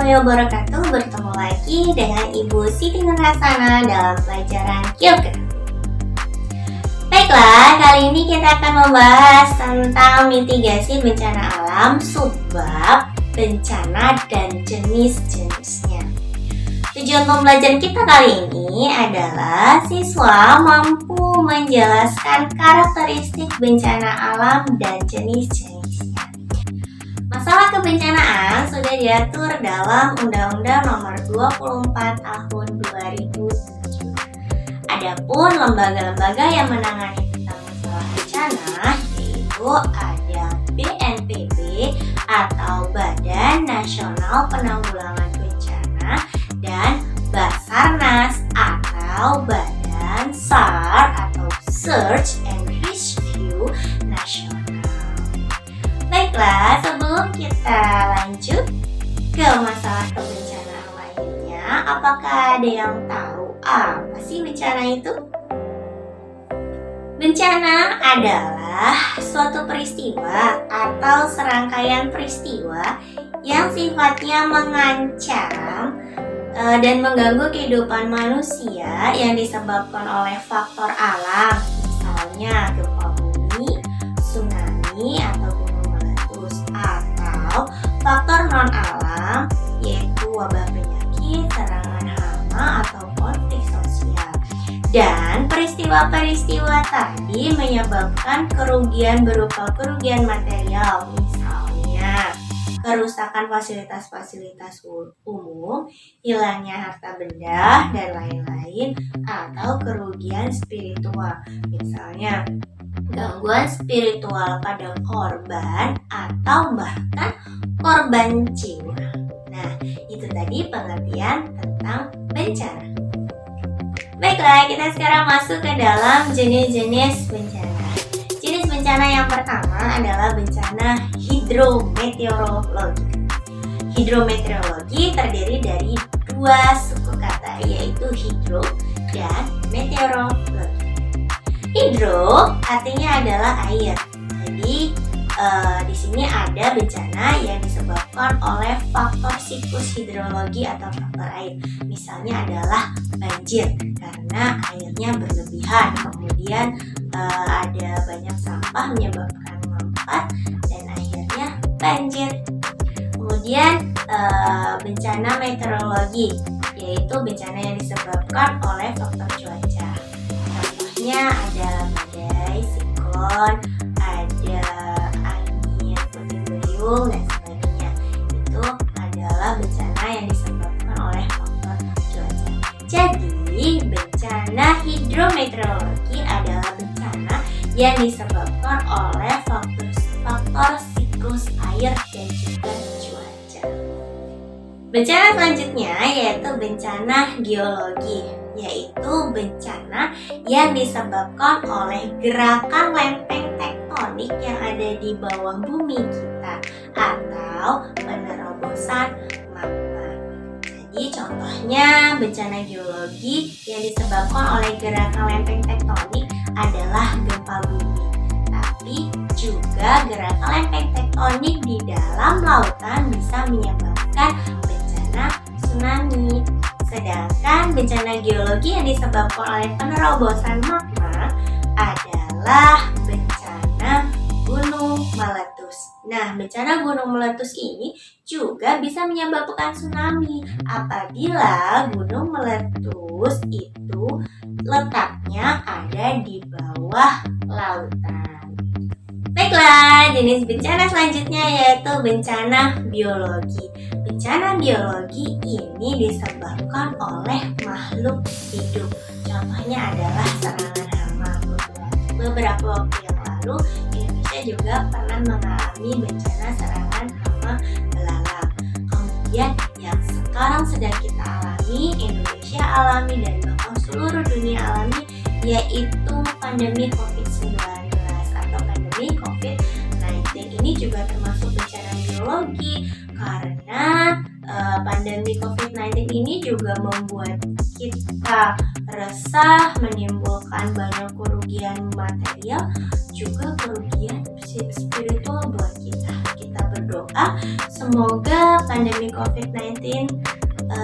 warahmatullahi wabarakatuh. Bertemu lagi dengan Ibu Siti Nurhasana dalam pelajaran Geografi. Baiklah, kali ini kita akan membahas tentang mitigasi bencana alam, subbab bencana dan jenis-jenisnya. Tujuan pembelajaran kita kali ini adalah siswa mampu menjelaskan karakteristik bencana alam dan jenis-jenisnya. Masalah kebencanaan sudah diatur dalam Undang-Undang Nomor 24 Tahun 2007. Adapun lembaga-lembaga yang menangani tentang masalah bencana yaitu ada BNPB atau Badan Nasional Penanggulangan Bencana dan Basarnas atau Badan SAR atau Search and Rescue Nasional. Baiklah, sebelum kita lanjut ke masalah kebencanaan lainnya, apakah ada yang tahu apa sih bencana itu? Bencana adalah suatu peristiwa atau serangkaian peristiwa yang sifatnya mengancam dan mengganggu kehidupan manusia yang disebabkan oleh faktor alam, misalnya gempa bumi, tsunami, atau faktor non-alam yaitu wabah penyakit, serangan hama, atau konflik sosial. Dan peristiwa-peristiwa tadi menyebabkan kerugian berupa kerugian material, misalnya kerusakan fasilitas-fasilitas umum, hilangnya harta benda, dan lain-lain, atau kerugian spiritual, misalnya gangguan spiritual pada korban atau bahkan korban jiwa. Nah, itu tadi pengertian tentang bencana. Baiklah, kita sekarang masuk ke dalam jenis-jenis bencana. Jenis bencana yang pertama adalah bencana hidrometeorologi. Hidrometeorologi terdiri dari dua suku kata, yaitu hidro dan meteorologi. Hidro artinya adalah air. Jadi di sini ada bencana yang disebabkan oleh faktor siklus hidrologi atau faktor air. Misalnya adalah banjir karena airnya berlebihan. Kemudian ada banyak sampah menyebabkan mampat dan akhirnya banjir. Kemudian bencana meteorologi yaitu bencana yang disebabkan oleh faktor cuaca. Contohnya ada badai, siklon, ada angin puting beliung dan sebagainya. Itu adalah bencana yang disebabkan oleh faktor cuaca. Jadi, bencana hidrometeorologi adalah bencana yang disebabkan oleh faktor siklus air dan juga cuaca. Bencana selanjutnya yaitu bencana geologi, yaitu bencana yang disebabkan oleh gerakan lempeng tektonik yang ada di bawah bumi kita atau penerobosan magma. Jadi contohnya bencana geologi yang disebabkan oleh gerakan lempeng tektonik adalah gempa bumi. Tapi juga gerakan lempeng tektonik di dalam lautan bisa menyebabkan bencana tsunami. Sedangkan bencana geologi yang disebabkan oleh penerobosan magma adalah bencana gunung meletus. Nah, bencana gunung meletus ini juga bisa menyebabkan tsunami apabila gunung meletus itu letaknya ada di bawah lautan. Baiklah, jenis bencana selanjutnya yaitu bencana biologi. Bencana biologi ini disebabkan oleh makhluk hidup. Contohnya adalah serangan hama. Beberapa waktu yang lalu, Indonesia juga pernah mengalami bencana serangan hama belalang. Kemudian yang sekarang sedang kita alami, Indonesia alami dan bahkan seluruh dunia alami, yaitu pandemi COVID-19 atau pandemi COVID-19. Ini juga termasuk bencana biologi karena pandemi COVID-19 ini juga membuat kita resah, menimbulkan banyak kerugian material, juga kerugian spiritual buat kita. Kita berdoa berdoa semoga pandemi COVID-19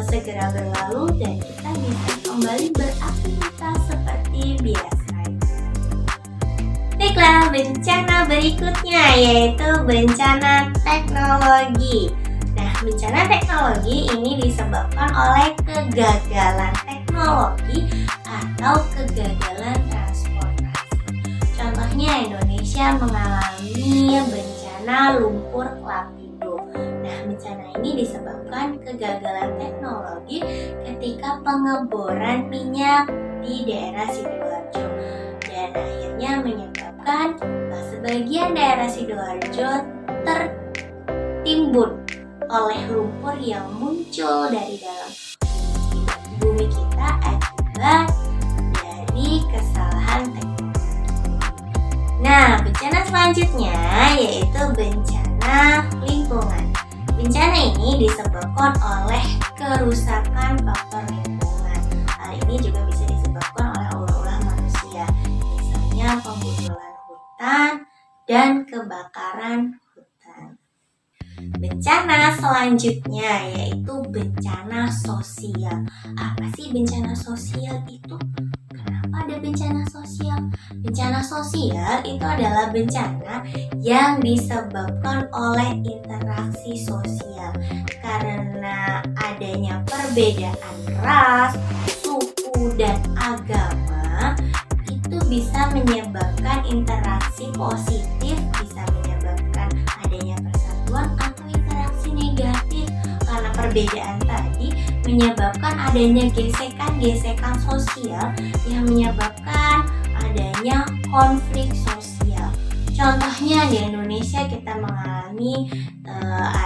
segera berlalu dan kita bisa kembali beraktivitas seperti biasa. Baiklah, bencana berikutnya yaitu bencana teknologi. Nah, bencana teknologi ini disebabkan oleh kegagalan teknologi atau kegagalan transportasi. Contohnya, Indonesia mengalami bencana lumpur lapindo. Nah, bencana ini disebabkan kegagalan teknologi ketika pengeboran minyak di daerah Sidoarjo dan akhirnya menyebabkan sebagian daerah Sidoarjo tertimbun oleh lumpur yang muncul dari dalam bumi kita akibat dari kesalahan teknologi. Nah, bencana selanjutnya yaitu bencana lingkungan. Bencana ini disebabkan oleh kerusakan faktor lingkungan. Hal ini juga bisa disebabkan oleh ulah manusia, misalnya penggundulan hutan dan kebakaran hutan. Bencana selanjutnya yaitu bencana sosial. Apa sih bencana sosial itu? Kenapa ada bencana sosial? Bencana sosial itu adalah bencana yang disebabkan oleh interaksi sosial karena adanya perbedaan ras, suku, dan agama. Itu bisa menyebabkan interaksi positif, bisa menyebabkan adanya persatuan atau interaksi negatif karena perbedaan tadi menyebabkan adanya gesekan-gesekan sosial yang menyebabkan adanya konflik sosial. Contohnya di Indonesia kita mengalami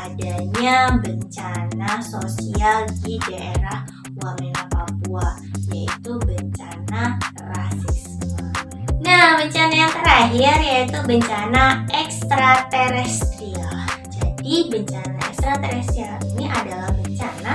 adanya bencana sosial di daerah Wamena, Papua, yaitu bencana rasisme. Nah, bencana yang terakhir yaitu bencana ekstraterestrial. Jadi bencana ekstraterestrial ini adalah bencana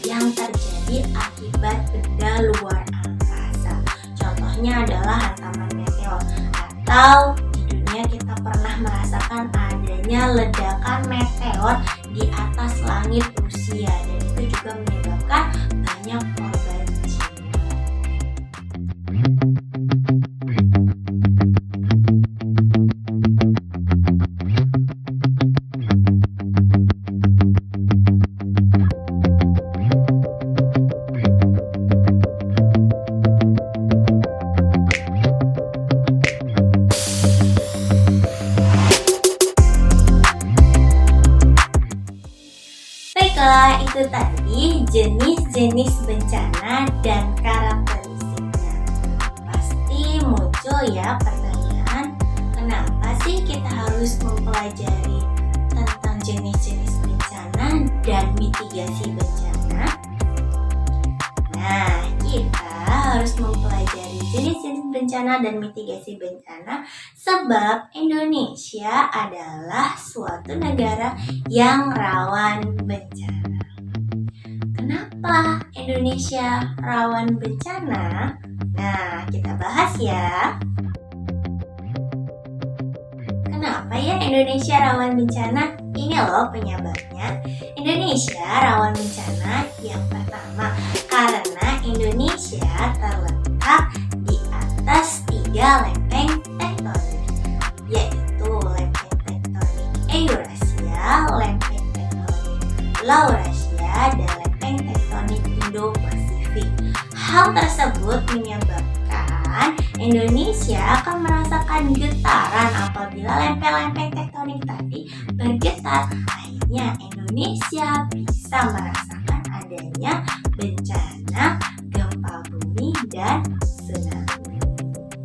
yang terjadi akibat benda luar angkasa. Contohnya adalah hantaman meteor, atau di dunia kita pernah merasakan adanya ledakan meteor di atas langit Rusia dan itu juga menyebabkan banyak korban jiwa. Baiklah, itu tadi jenis-jenis bencana dan karakteristiknya. Pasti muncul ya pertanyaan, kenapa sih kita harus mempelajari tentang jenis-jenis bencana dan mitigasi bencana? Nah, kita harus mempelajari jenis-jenis bencana dan mitigasi bencana sebab Indonesia adalah suatu negara yang rawan bencana. Kenapa Indonesia rawan bencana? Nah, kita bahas ya. Kenapa ya Indonesia rawan bencana? Ini loh penyebabnya. Indonesia rawan bencana yang pertama karena Indonesia terletak di atas 3 lempeng tektonik, yaitu lempeng tektonik Eurasia, lempeng tektonik Laurasia, dan lempeng tektonik Indo-Pasifik. Hal tersebut menyebabkan Indonesia akan merasakan getaran apabila lempeng-lempeng tektonik tadi bergetar. Akhirnya Indonesia bisa merasakan adanya bencana gempa bumi dan tsunami.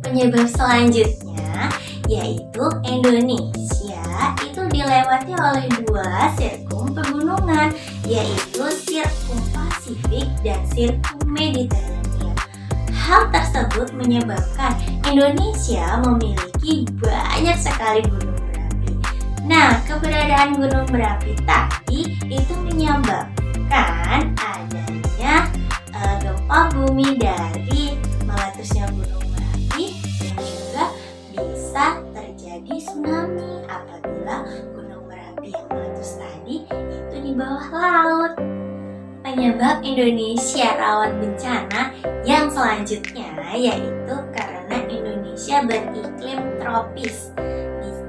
Penyebab selanjutnya yaitu Indonesia itu dilewati oleh 2 sirkum pegunungan, yaitu sirkum Pasifik dan sirkum Mediterania. Hal tersebut menyebabkan Indonesia memiliki banyak sekali gunung berapi. Nah, keberadaan gunung berapi tadi itu menyebabkan adanya gempa bumi dari meletusnya gunung berapi dan juga bisa terjadi tsunami apabila gunung berapi yang meletus tadi Indonesia rawan bencana yang selanjutnya, yaitu karena Indonesia beriklim tropis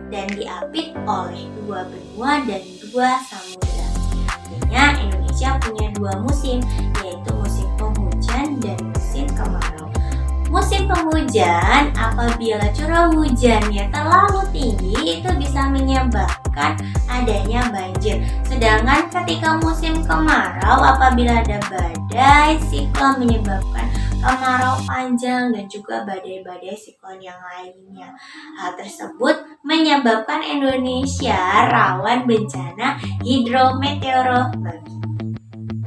dan diapit oleh 2 benua dan 2 samudra. Artinya Indonesia punya 2 musim, yaitu musim penghujan dan musim kemarau. Musim penghujan, apabila curah hujannya terlalu tinggi, itu bisa menyebabkan adanya banjir. Sedangkan ketika musim kemarau, apabila ada badai siklon menyebabkan kemarau panjang dan juga badai-badai siklon yang lainnya. Hal tersebut menyebabkan Indonesia rawan bencana hidrometeorologi.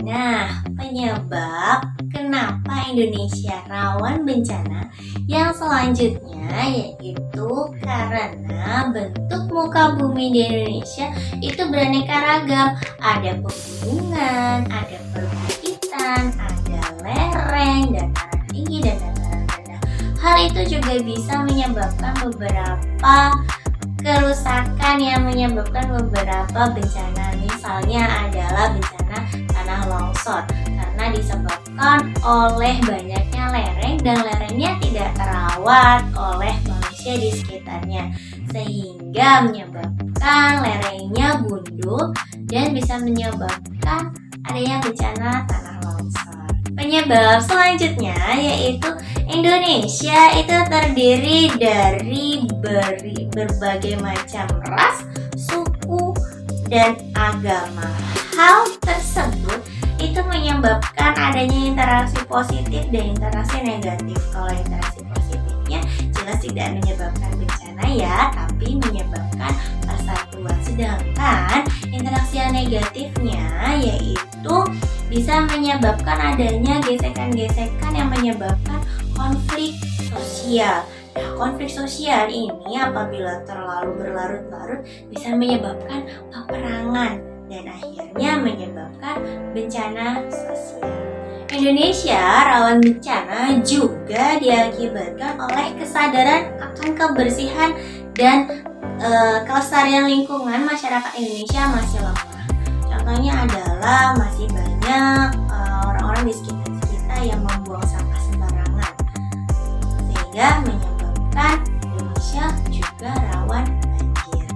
Nah, penyebab kenapa Indonesia rawan bencana yang selanjutnya yaitu karena bentuk muka bumi di Indonesia itu beraneka ragam. Ada pegunungan, ada perbukitan, ada lereng, dataran tinggi dan dataran rendah. Hal itu juga bisa menyebabkan beberapa kerusakan yang menyebabkan beberapa bencana. Misalnya adalah bencana tanah longsor karena disebabkan oleh banyaknya lereng dan lerengnya tidak terawat oleh manusia di sekitarnya, sehingga menyebabkan lerengnya gundul dan bisa menyebabkan adanya bencana tanah longsor. Penyebab selanjutnya yaitu Indonesia itu terdiri dari berbagai macam ras, suku, dan agama. Hal tersebut itu menyebabkan adanya interaksi positif dan interaksi negatif. Kalau interaksi positifnya jelas tidak menyebabkan bencana ya, tapi menyebabkan persatuan. Sedangkan interaksi yang negatifnya yaitu bisa menyebabkan adanya gesekan-gesekan yang menyebabkan konflik sosial. Nah, konflik sosial ini apabila terlalu berlarut-larut bisa menyebabkan peperangan dan akhirnya menyebabkan bencana sosial. Indonesia rawan bencana juga diakibatkan oleh kesadaran akan kebersihan dan kelestarian lingkungan masyarakat Indonesia masih lemah. Contohnya adalah masih banyak orang-orang di sekitar kita yang membuang sampah sembarangan, sehingga menyebabkan Indonesia juga rawan banjir.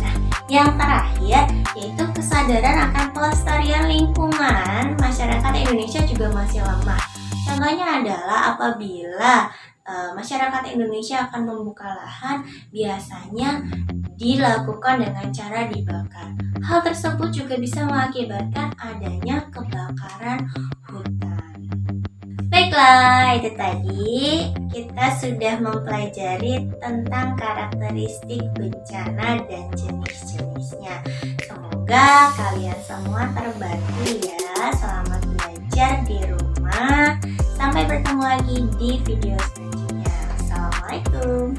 Nah, yang terakhir yaitu kesadaran akan pelestarian lingkungan masyarakat Indonesia juga masih lemah. Contohnya adalah apabila masyarakat Indonesia akan membuka lahan, biasanya dilakukan dengan cara dibakar. Hal tersebut juga bisa mengakibatkan adanya kebakaran hutan. Baiklah, itu tadi kita sudah mempelajari tentang karakteristik bencana dan jenis-jenisnya. Semoga kalian semua terbantu ya. Selamat belajar di rumah. Sampai bertemu lagi di video selanjutnya. Assalamualaikum.